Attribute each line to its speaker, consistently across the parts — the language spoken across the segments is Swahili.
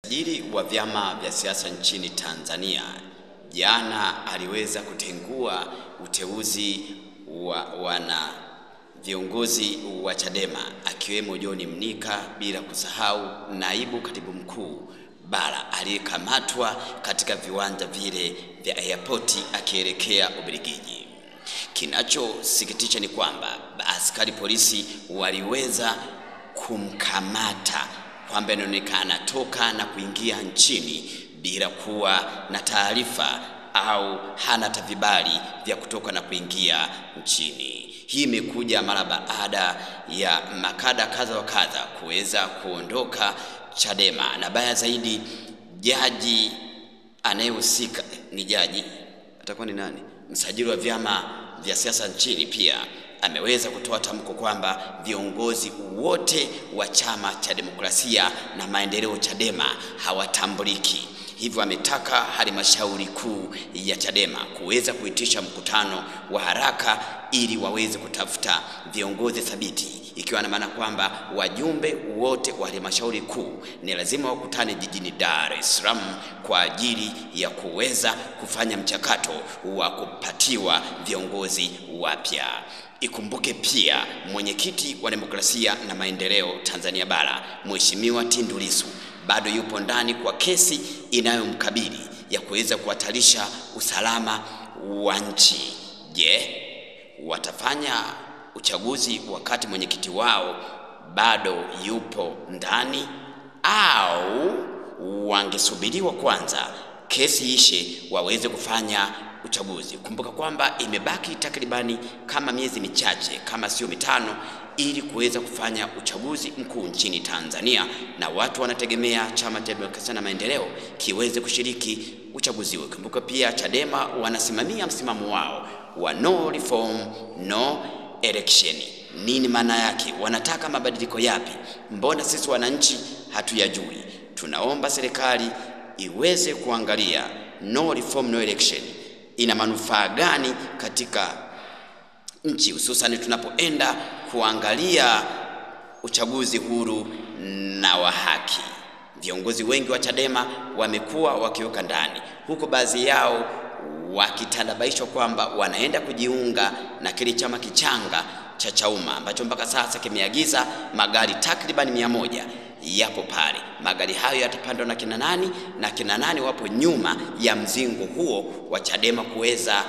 Speaker 1: Msajili wa vyama vya siasa nchini Tanzania jana aliweza kutengua uteuzi wa viongozi wa Chadema akiwemo John Mnyika, bila kusahau naibu katibu mkuu Bara aliyekamatwa katika viwanja vile vya airport akielekea Ubelgiji. Kinachosikitisha ni kwamba askari polisi waliweza kumkamata kwamba inaonekana toka na kuingia nchini bila kuwa na taarifa au hana vibali vya kutoka na kuingia nchini. Hii imekuja mara baada ya makada kadha wa kadha kuweza kuondoka Chadema, na baya zaidi jaji anayehusika ni jaji atakuwa ni nani, msajili wa vyama vya siasa nchini pia ameweza kutoa tamko kwamba viongozi wote wa chama cha demokrasia na maendeleo Chadema hawatambuliki. Hivyo ametaka halmashauri kuu ya Chadema kuweza kuitisha mkutano wa haraka ili waweze kutafuta viongozi thabiti, ikiwa na maana kwamba wajumbe wote wa halmashauri kuu ni lazima wakutane jijini Dar es Salaam kwa ajili ya kuweza kufanya mchakato wa kupatiwa viongozi wapya. Ikumbuke pia mwenyekiti wa demokrasia na maendeleo Tanzania Bara, Mheshimiwa Tundu Lissu, bado yupo ndani kwa kesi inayomkabili ya kuweza kuhatarisha usalama wa nchi. Je, watafanya uchaguzi wakati mwenyekiti wao bado yupo ndani, au wangesubiriwa kwanza kesi ishe waweze kufanya uchaguzi? Kumbuka kwamba imebaki takribani kama miezi michache kama sio mitano ili kuweza kufanya uchaguzi mkuu nchini Tanzania, na watu wanategemea chama cha demokrasia na maendeleo kiweze kushiriki uchaguzi huo. Kumbuka pia Chadema wanasimamia msimamo wao wa no reform no election. Nini maana yake? Wanataka mabadiliko yapi? Mbona sisi wananchi hatuyajui? Tunaomba serikali iweze kuangalia no reform no election ina manufaa gani katika nchi, hususan tunapoenda kuangalia uchaguzi huru na wa haki. Viongozi wengi wa Chadema wamekuwa wakiweka ndani, huko baadhi yao wakitanabaishwa kwamba wanaenda kujiunga na kile chama kichanga cha Chauma ambacho mpaka sasa kimeagiza magari takriban 100 yapo pale. Magari hayo yatapandwa na kina nani, na kina nani wapo nyuma ya mzingo huo wa Chadema kuweza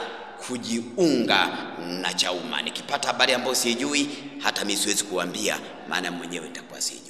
Speaker 1: kujiunga na Chauma. Nikipata habari ambayo sijui, hata mimi siwezi kuambia, maana mwenyewe nitakuwa sijui.